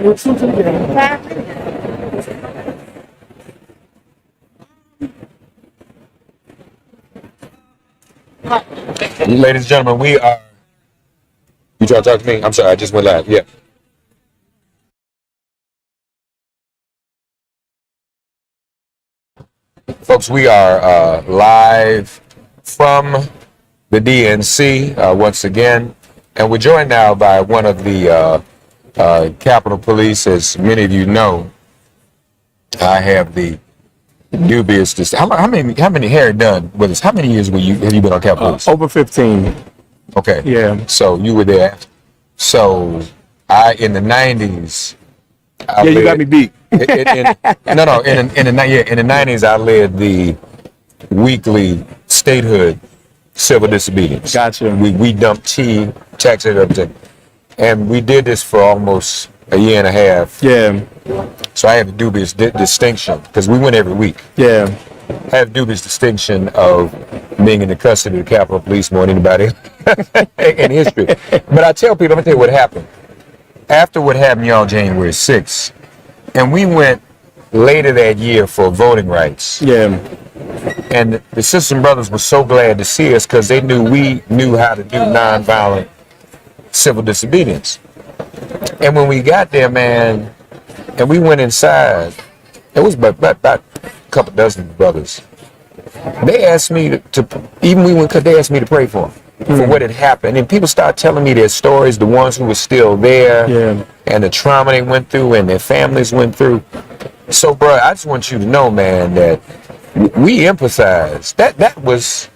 Ladies and gentlemen, we are. You trying to talk to me? I'm sorry, I just went live. Yeah. Folks, we are live from the DNC once again, and we're joined now by one of the Capitol Police. As many of you know, I have the dubious. How many Harry done with us? How many years have you been on Capitol Police? Over 15. Okay. Yeah. So you were there. So in the 90s. You got me beat. In the 90s, I led the weekly statehood civil disobedience. Gotcha. We dumped tax everything, and we did this for almost a year and a half. Yeah. So I have the dubious distinction, because we went every week. Yeah. I have dubious distinction of being in the custody of the Capitol Police more than anybody in history. But I tell people, I'm gonna tell you what happened. After what happened y'all January 6th, and we went later that year for voting rights. Yeah. And the sisters and brothers were so glad to see us, because they knew we knew how to do nonviolent civil disobedience. And when we got there, man, and we went inside, it was about a couple dozen brothers. They asked me they asked me to pray for them, for what had happened. And people started telling me their stories, the ones who were still there, and the trauma they went through and their families went through. So, bro, I just want you to know, man, that we empathize. That was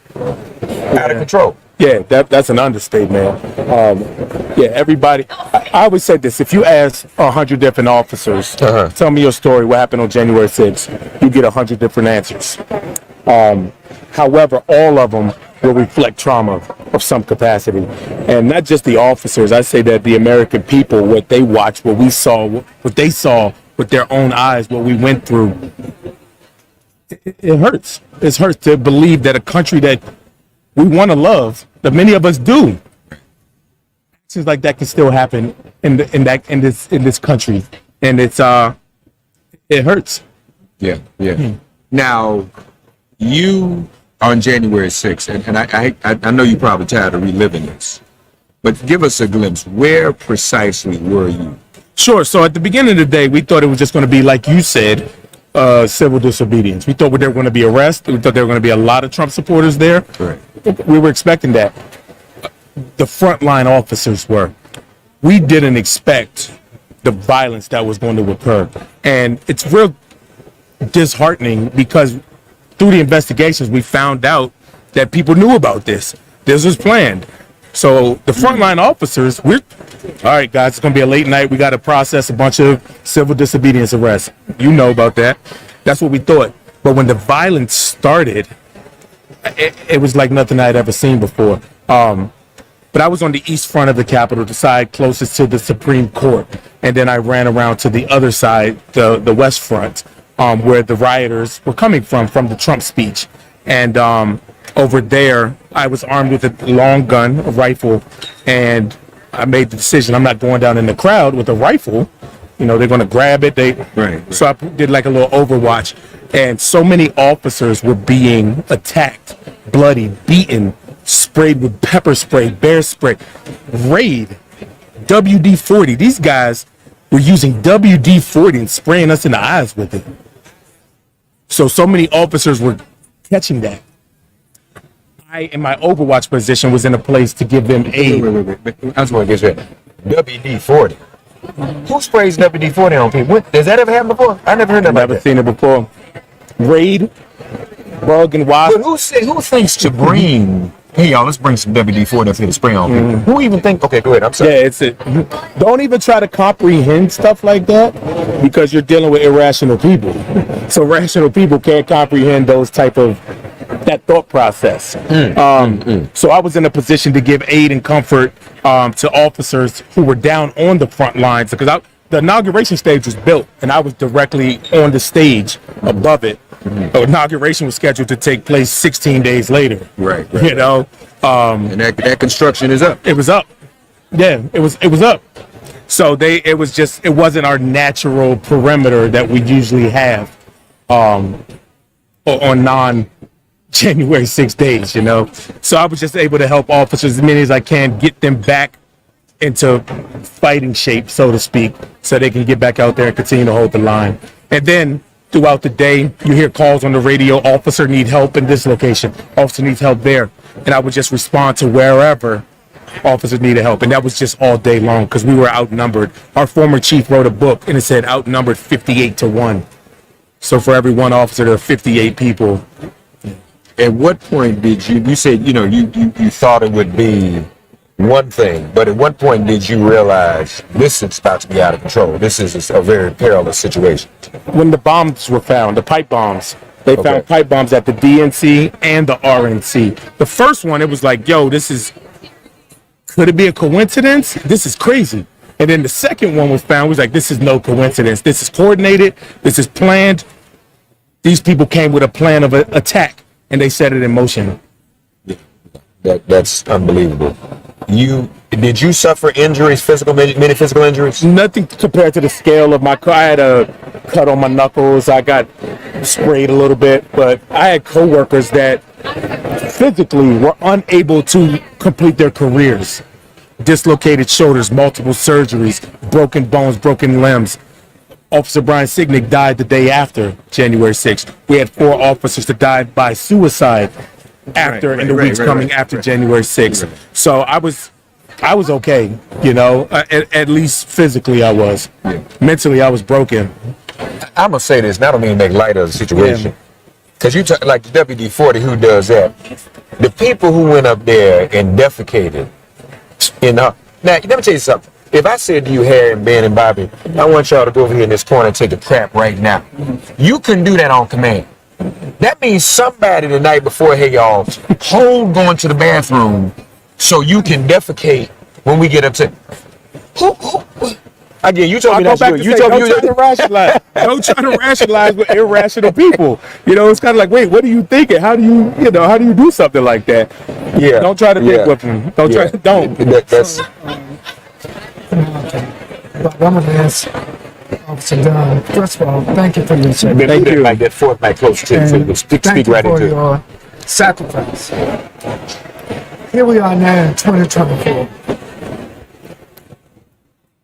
out of control. Yeah, that's an understatement. Everybody. I always said this: if you ask 100 different officers, tell me your story, what happened on January 6th, you get 100 different answers. However, all of them will reflect trauma of some capacity, and not just the officers. I say that the American people, what they watched, what we saw, what they saw with their own eyes, what we went through. It hurts. It hurts to believe that a country that we want to love, that many of us do, actions like that can still happen in this country, and it hurts. Yeah. Now, you on January 6th, and I know you're probably tired of reliving this, but give us a glimpse. Where precisely were you? Sure. So at the beginning of the day, we thought it was just going to be, like you said, civil disobedience. We thought there were going to be arrests. We thought there were going to be a lot of Trump supporters there. Right. We were expecting that. The frontline officers were. We didn't expect the violence that was going to occur. And it's real disheartening, because through the investigations, we found out that people knew about this. This was planned. So the frontline officers, all right, guys, it's going to be a late night. We got to process a bunch of civil disobedience arrests. You know about that. That's what we thought. But when the violence started, it was like nothing I had ever seen before. But I was on the east front of the Capitol, the side closest to the Supreme Court. And then I ran around to the other side, the west front, where the rioters were coming from the Trump speech. And over there, I was armed with a long gun, a rifle, and I made the decision I'm not going down in the crowd with a rifle. You know, they're going to grab it. Right. So I did like a little overwatch, and so many officers were being attacked, bloody, beaten, sprayed with pepper spray, bear spray, raid, WD-40. These guys were using WD-40 and spraying us in the eyes with it. So many officers were catching that. I, in my overwatch position, was in a place to give them aid. Wait. I just want to get straight. WD-40. Who sprays WD-40 on people? Does that ever happen before? I never heard that. Never seen it before. Raid, bug and wasp. But who thinks to bring? Hey y'all, let's bring some WD-40 up here to spray on people. Who even think? Okay, go ahead. I'm sorry. Yeah, don't even try to comprehend stuff like that, because you're dealing with irrational people. So rational people can't comprehend that thought process. So I was in a position to give aid and comfort to officers who were down on the front lines, because the inauguration stage was built and I was directly on the stage above it. The inauguration was scheduled to take place 16 days later. Right. You know, and that construction is up. It was up. Yeah, it was up. So it wasn't our natural perimeter that we usually have on non-January 6 days, you know. So I was just able to help officers as many as I can, get them back into fighting shape, so to speak, so they can get back out there and continue to hold the line. And then throughout the day, you hear calls on the radio, officer need help in this location, officer needs help there. And I would just respond to wherever officers needed help. And that was just all day long because we were outnumbered. Our former chief wrote a book and it said outnumbered 58-1. So for every one officer, there are 58 people. At what point did you said, you thought it would be one thing, but at what point did you realize this is about to be out of control? This is a very perilous situation. When the bombs were found, the pipe bombs, they found pipe bombs at the DNC and the RNC. The first one, it was like, yo, could it be a coincidence? This is crazy. And then the second one was found, was like, this is no coincidence. This is coordinated. This is planned. These people came with a plan of an attack and they set it in motion. That's unbelievable. Did you suffer injuries, many physical injuries? Nothing compared to the scale of my car. I had a cut on my knuckles. I got sprayed a little bit, but I had coworkers that physically were unable to complete their careers. Dislocated shoulders, multiple surgeries, broken bones, broken limbs. Officer Brian Signick died the day after January 6th. We had 4 officers that died by suicide in the weeks coming after January 6th. Right. So I was okay, at least physically I was. Yeah. Mentally I was broken. I'm going to say this, and I don't mean to make light of the situation. Because you talk like the WD-40, who does that? The people who went up there and defecated, now, let me tell you something. If I said to you, Harry and Ben and Bobby, I want y'all to go over here in this corner and take a crap right now. You couldn't do that on command. That means somebody the night before, hey, y'all, hold going to the bathroom so you can defecate when we get upset. Again, you told me that's good. Don't try to rationalize with irrational people. It's kind of like, wait, what are you thinking? How do you do something like that? Yeah. Don't try to think with them. Don't. That's. But I'm going to ask Officer Dunn, first of all, thank you for your service. Thank you. Like that fourth mic close to speak right into it. Your sacrifice. Here we are now in 2024.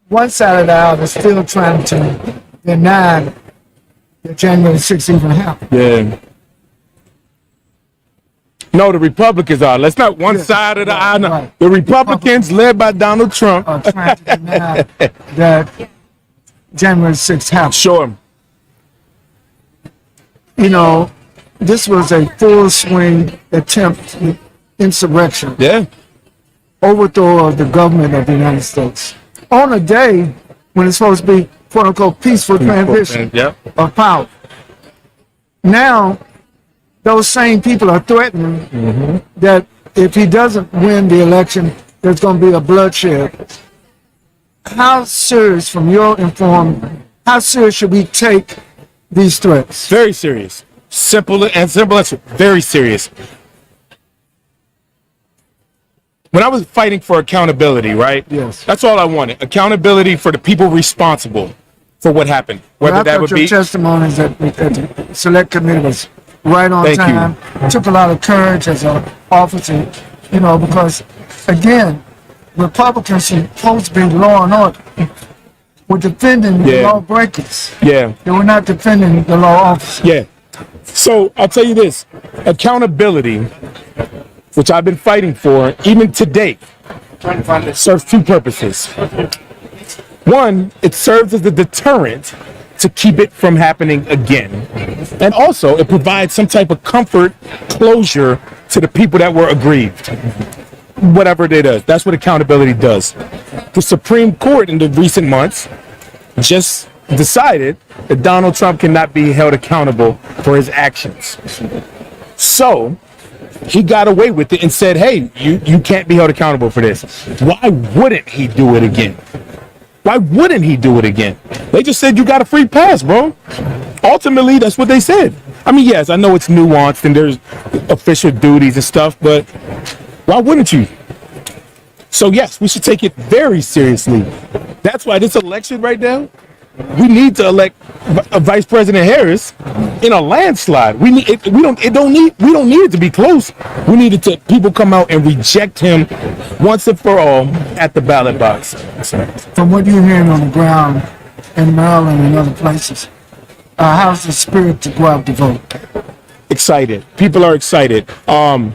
One side of the aisle is still trying to deny that January 6th even happened. Yeah. No, the Republicans are. Let's not one side of the aisle. Right. The Republicans, led by Donald Trump, are trying to deny that January 6th happened. Sure. This was a full swing attempt at insurrection. Yeah. Overthrow of the government of the United States. On a day when it's supposed to be, quote unquote, peaceful transition of power. Now, those same people are threatening that if he doesn't win the election, there's going to be a bloodshed. How serious, from your informed, how serious should we take these threats? Very serious. Simple answer. Very serious. When I was fighting for accountability, right? Yes. That's all I wanted. Accountability for the people responsible for what happened. Whether that would be. Your testimonies at the select committee was right on time. Took a lot of courage as an officer, because, again, Republicans supposed to be law and order. Were defending the lawbreakers. Yeah. They were not defending the law officers. Yeah. So I'll tell you this. Accountability, which I've been fighting for, even today, serves 2 purposes. One, it serves as a deterrent to keep it from happening again. And also, it provides some type of comfort, closure to the people that were aggrieved. Whatever it is, that's what accountability does. The Supreme Court in the recent months just decided that Donald Trump cannot be held accountable for his actions. So, he got away with it and said, hey, you can't be held accountable for this. Why wouldn't he do it again? Why wouldn't he do it again? They just said you got a free pass, bro. Ultimately, that's what they said. I mean, yes, I know it's nuanced and there's official duties and stuff, but why wouldn't you? So, yes, we should take it very seriously. That's why this election right now, we need to elect Vice President Harris in a landslide. We need it. We don't need it to be close. We need it to people come out and reject him once and for all at the ballot box. From what you're hearing on the ground in Maryland and other places, how's the spirit to go out to vote? Excited. People are excited. And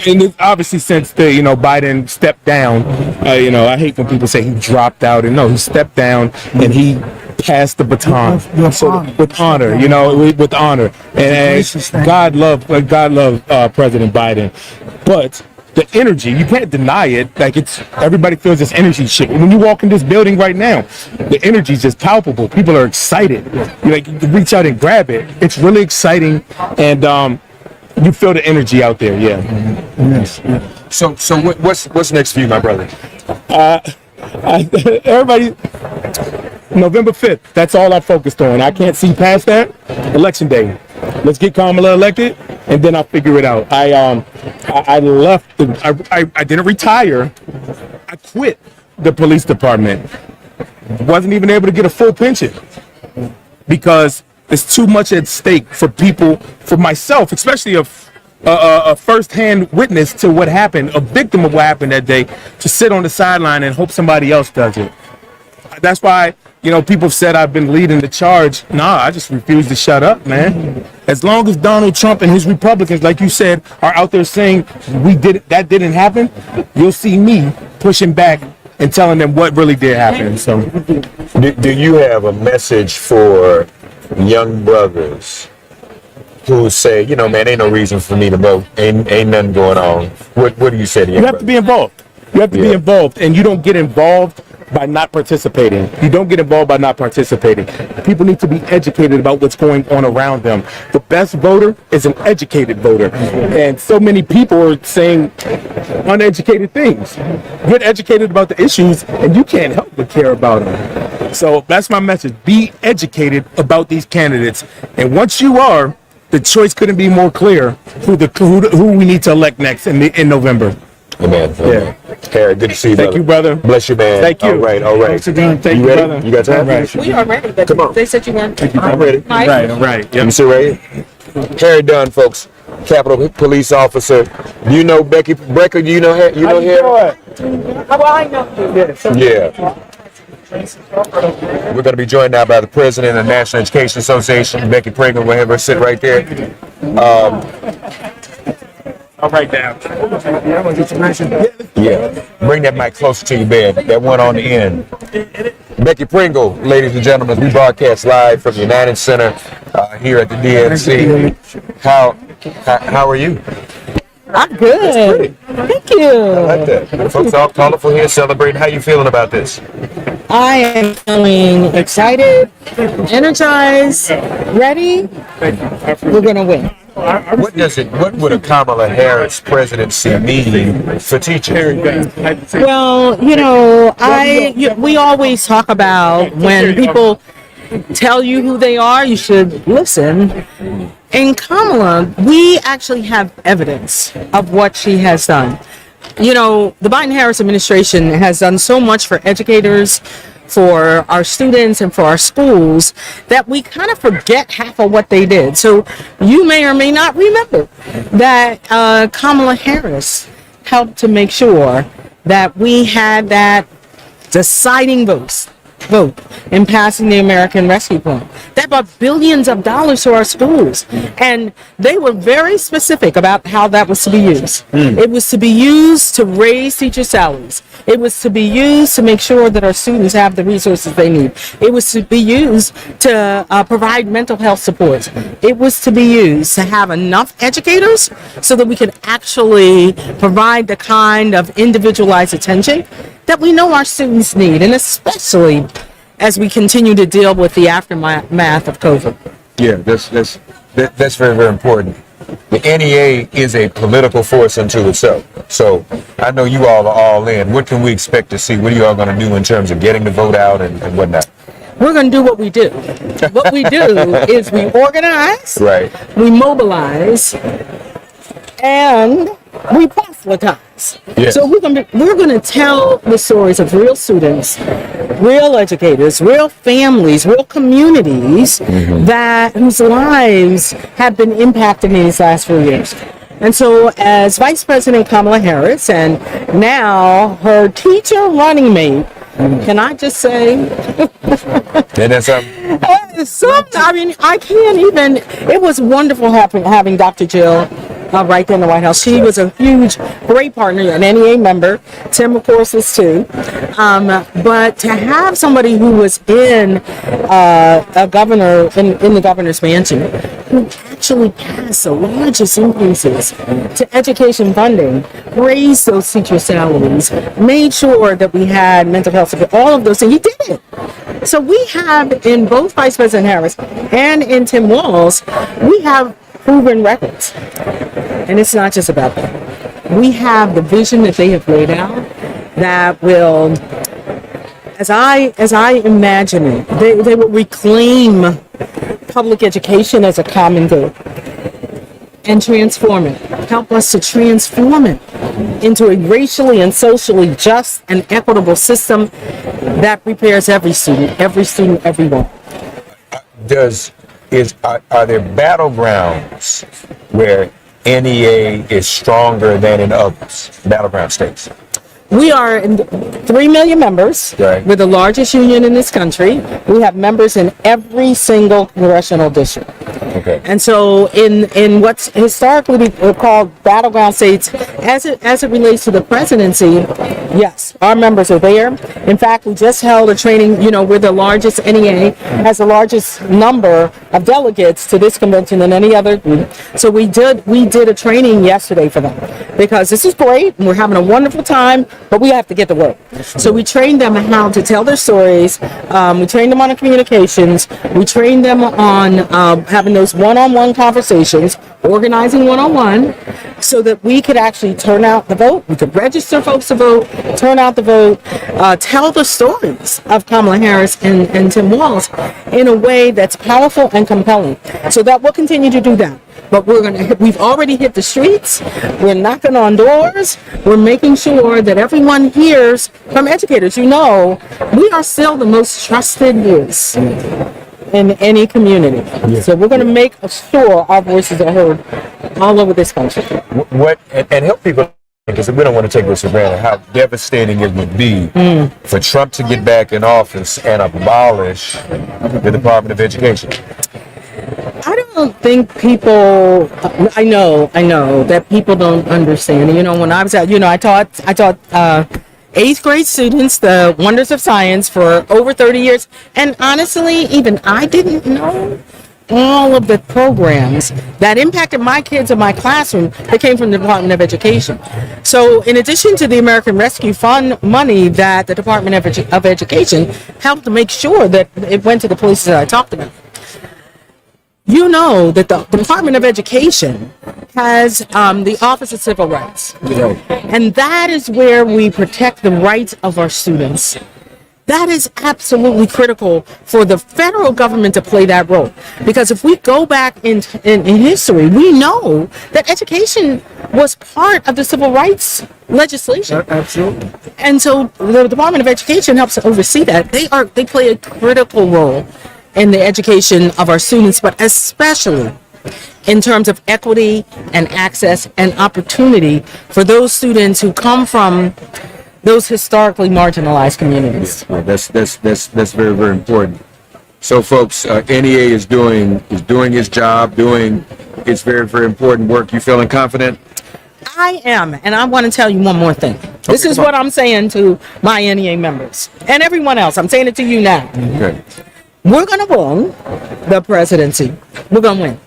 it's obviously since the Biden stepped down, I hate when people say he dropped out, and no, he stepped down and he passed the baton with honor, with honor. And God love President Biden, but the energy, you can't deny it. Like, everybody feels this energy shit. When you walk in this building right now, the energy is just palpable. People are excited. You can reach out and grab it. It's really exciting, and you feel the energy out there. Yeah. Yes. So what's next for you, my brother? Everybody, November 5th. That's all I focused on. I can't see past that. Election day. Let's get Kamala elected, and then I'll figure it out. I left. I didn't retire. I quit the police department. Wasn't even able to get a full pension because there's too much at stake for people, for myself, especially a first-hand witness to what happened, a victim of what happened that day, to sit on the sideline and hope somebody else does it. That's why, people said I've been leading the charge. Nah, I just refuse to shut up, man. As long as Donald Trump and his Republicans, like you said, are out there saying that didn't happen, you'll see me pushing back and telling them what really did happen. So, do you have a message for young brothers who say, man, ain't no reason for me to vote, ain't nothing going on? What do you say to young brothers? You have to be involved. You have to be involved, and you don't get involved by not participating. You don't get involved by not participating. People need to be educated about what's going on around them. The best voter is an educated voter. And so many people are saying uneducated things. Get educated about the issues, and you can't help but care about them. So that's my message. Be educated about these candidates. And once you are, the choice couldn't be more clear who we need to elect next in November. Amen. Yeah. Harry, good to see you, Thank you, brother. Bless you, man. Thank you. All right. Thanks again. Thank You you, ready? brother. You got time? Right. We are ready, but Come on. they said you weren't. I'm ready. Right. Yep. You see ready? Harry Dunn, folks. Capitol Police Officer. Do you know Becky Brecker? Do you know Harry? Well, I know you. Yeah. We're going to be joined now by the president of the National Education Association, Becky Prager. We'll have her sit right there. I'll write down. Yeah. Bring that mic closer to your bed. That one on the end. Becky Pringle, ladies and gentlemen, we broadcast live from the United Center here at the DNC. How are you? I'm good. Thank you. I like that. Folks all colorful here celebrating. How you feeling about this? I am feeling excited, energized, ready. We're gonna win. What would a Kamala Harris presidency mean for teachers? Well, we always talk about when people tell you who they are, you should listen. In Kamala, we actually have evidence of what she has done. The Biden-Harris administration has done so much for educators, for our students, and for our schools that we kind of forget half of what they did. So you may or may not remember that Kamala Harris helped to make sure that we had that deciding vote in passing the American Rescue Plan. That brought billions of dollars to our schools. And they were very specific about how that was to be used. It was to be used to raise teacher salaries. It was to be used to make sure that our students have the resources they need. It was to be used to provide mental health support. It was to be used to have enough educators so that we could actually provide the kind of individualized attention that we know our students need, and especially as we continue to deal with the aftermath of COVID. Yeah, that's very, very important. The NEA is a political force unto itself. So I know you all are all in. What can we expect to see? What are you all going to do in terms of getting the vote out and whatnot? We're going to do what we do. What we do is we organize, Right. we mobilize, and we proselytize. Yes. So we're gonna tell the stories of real students, real educators, real families, real communities that whose lives have been impacted in these last few years. And so as Vice President Kamala Harris and now her teacher running mate, can I just say? And that's I mean, I can't even. It was wonderful having Dr. Jill right there in the White House. She was a huge, great partner, an NEA member. Tim, of course, is too. But to have somebody who was in a governor in the governor's mansion, who actually passed the largest increases to education funding, raised those teacher salaries, made sure that we had mental health support, all of those things. He did it. So we have in both Vice President Harris and in Tim Walz, we have proven records. And it's not just about that. We have the vision that they have laid out that will, as I imagine it, they will reclaim public education as a common good and transform it, help us to transform it into a racially and socially just and equitable system that prepares every student, everyone. Are there battlegrounds where NEA is stronger than in others, battleground states? We are in 3 million members. Right. We're the largest union in this country. We have members in every single congressional district. Okay. And so in what's historically called battleground states, as it relates to the presidency, yes, our members are there. In fact, we just held a training, we're the largest, NEA has the largest number of delegates to this convention than any other group. So we did a training yesterday for them because this is great and we're having a wonderful time, but we have to get to work. So we trained them how to tell their stories. We trained them on communications. We trained them on having those one-on-one conversations, organizing one-on-one, so that we could actually turn out the vote. We could register folks to vote, turn out the vote, tell the stories of Kamala Harris and Tim Walz in a way that's powerful and compelling. So that we'll continue to do that. But we've already hit the streets. We're knocking on doors. We're making sure that everyone hears from educators. We are still the most trusted voice in any community. Yeah. So we're going to make sure our voices are heard all over this country. And help people, because we don't want to take this for granted, how devastating it would be for Trump to get back in office and abolish the Department of Education. I don't think people. I know that people don't understand. When I was out, I taught 8th grade students the wonders of science for over 30 years, and honestly, even I didn't know all of the programs that impacted my kids in my classroom that came from the Department of Education. So in addition to the American Rescue Fund money that the Department of Education helped to make sure that it went to the places that I talked about, that the Department of Education has the Office of Civil Rights. And that is where we protect the rights of our students. That is absolutely critical for the federal government to play that role. Because if we go back in history, we know that education was part of the civil rights legislation. Absolutely. And so the Department of Education helps to oversee that. They play a critical role in the education of our students, but especially in terms of equity and access and opportunity for those students who come from those historically marginalized communities. Yeah, that's very, very important. So, folks, NEA is doing its job, doing its very, very important work. You feeling confident? I am, and I want to tell you one more thing. This is what I'm saying to my NEA members and everyone else. I'm saying it to you now. Okay. We're going to win the presidency. We're going to win.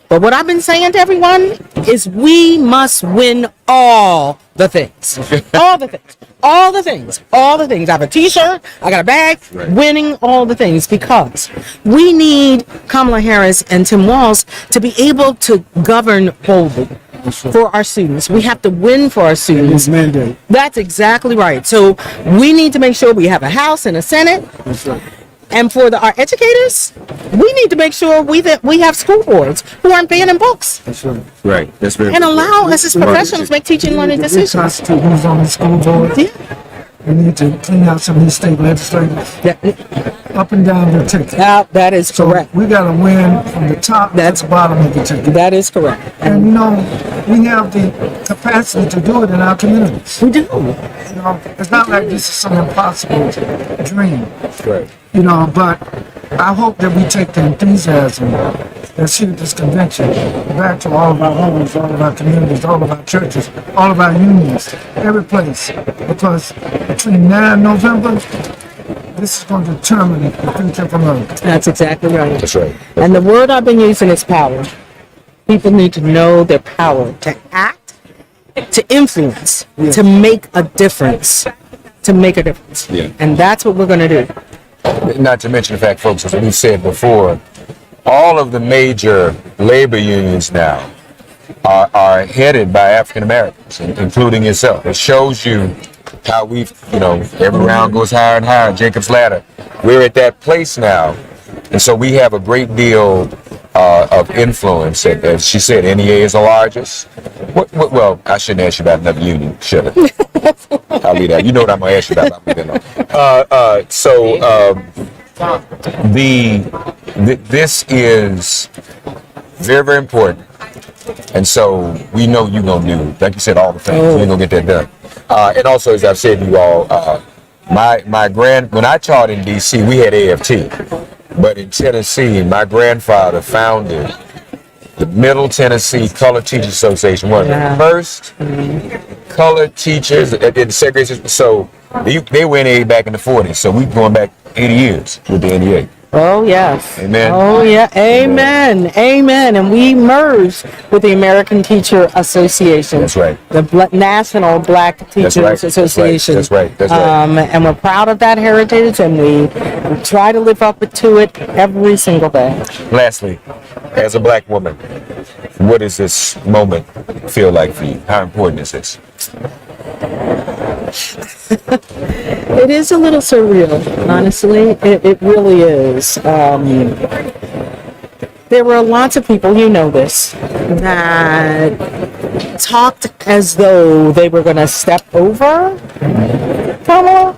But what I've been saying to everyone is we must win all the things. All the things. All the things. All the things. I have a t-shirt. I got a bag. Right. Winning all the things, because we need Kamala Harris and Tim Walz to be able to govern boldly for our students. We have to win for our students. Mandate. That's exactly right. So we need to make sure we have a House and a Senate. That's right. And for our educators, we need to make sure that we have school boards who aren't banning books That's right. Right. That's very and allow us as professionals to make teaching and learning decisions. Constitute who's on the school board. Yeah. We need to clean out some of these state legislators up and down the ticket. That is So correct. we got to win from the top to the bottom of the ticket. That is correct. And you know, we have the capacity to do it in our communities. We do. You know, it's not like this is some impossible dream. right. You know, but I hope that we take the enthusiasm that's here at this convention back to all of our homes, all of our communities, all of our churches, all of our unions, every place. Because between now and November, this is going to determine the future of America. That's exactly right. That's right. And the word I've been using is power. People need to know their power to act, to influence, to make a difference. To make a difference. Yeah. And that's what we're going to do. Not to mention the fact, folks, as we said before, all of the major labor unions now are headed by African Americans, including yourself. It shows you how we've, every round goes higher and higher, Jacob's Ladder. We're at that place now. And so we have a great deal of influence. As she said, NEA is the largest. Well, I shouldn't ask you about another union, should I? I'll leave that. You know what I'm going to ask you about. This is very, very important. And so we know you're going to do, like you said, all the things. You're going to get that done. And also, as I've said to you all, when I taught in D.C., we had AFT. But in Tennessee, my grandfather founded the Middle Tennessee Colored Teachers Association, one of the first colored teachers in segregation. So they were NEA back in the 40s. So we're going back 80 years with the NEA. Oh, yes. Amen. Oh, yeah. Amen. Amen. And we merged with the American Teacher Association. That's right. The National Black Teachers Association. That's right. And we're proud of that heritage, and we try to live up to it every single day. Lastly, as a black woman, what does this moment feel like for you? How important is this? It is a little surreal, honestly. It really is. There were lots of people, you know this, that talked as though they were going to step over Kamala.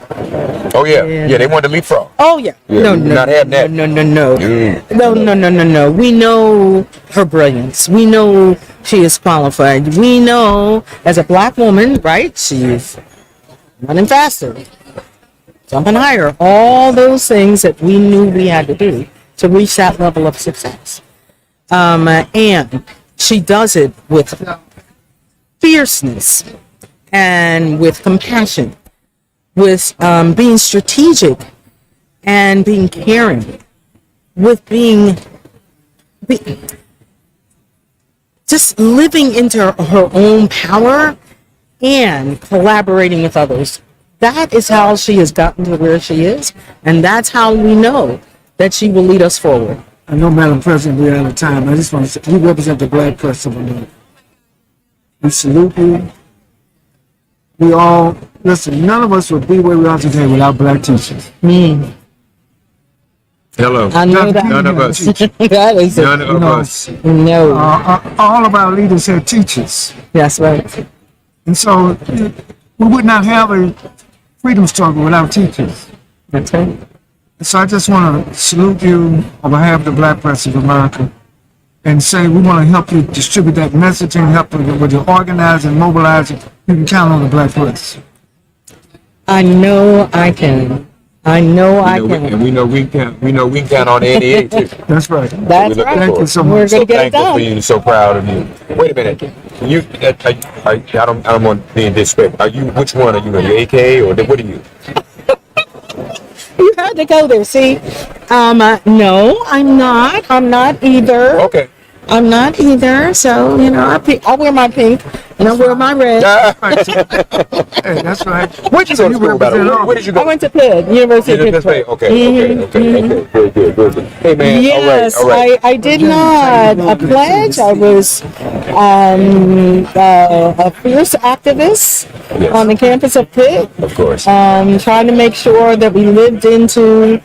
Oh, yeah. They wanted to leapfrog. Oh, yeah. No. Not having that. No. Mm. No. We know her brilliance. We know she is qualified. We know, as a black woman, right, she's running faster, jumping higher, all those things that we knew we had to do to reach that level of success. And she does it with fierceness and with compassion, with being strategic and being caring, with being just living into her own power and collaborating with others. That is how she has gotten to where she is, and that's how we know that she will lead us forward. I know, Madam President, we're out of time. I just want to say, you represent the black press of America. We salute you. We all, listen, none of us would be where we are today without black teachers. Hello. I know that. None of us. That is None of us. No. All of our leaders had teachers. That's right. And so we would not have a freedom struggle without teachers. That's right. So I just want to salute you on behalf of the Black Press of America and say we want to help you distribute that messaging, help you with your organizing, mobilizing. You can count on the Black Press. I know I can. And we know we can count on NEA too. That's right. That's We're right. Thank you so We're much. going So to get it thankful for done. you, so proud of you. Wait a minute. I don't want to be in disrespect. Which one are you? Are you AK or what are you? You had to go there. See, no, I'm not. I'm not either. Okay. I'm not either. So I'll wear my pink And I wear my red. Hey, that's right. Where'd you go to school, by the way? Where did you go? I went to Pitt, University of Pennsylvania. Pittsburgh. Okay. Very good. Hey, man. Yes, all right. I did not pledge. I was a fierce activist on the campus of Pitt. Of course. Trying to make sure that we lived into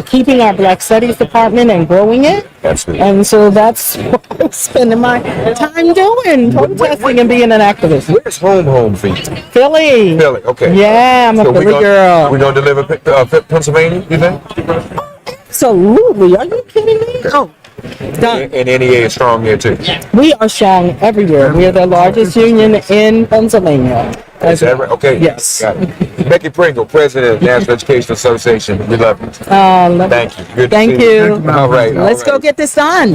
keeping our Black Studies department and growing it. Absolutely. And so that's what I was spending my time doing, protesting and being an activist. Where's home for you? Philly. Philly, okay. Yeah, I'm a Philly girl. We're going to deliver Pennsylvania, you think? Absolutely. Are you kidding me? Oh, done. And NEA is strong here, too. We are strong everywhere. We are the largest union in Pennsylvania. Is that right? Okay. Yes. Got it. Becky Pringle, President of the National Education Association. We love you. Thank you. Good to Thank see you. All right. Let's go get this done.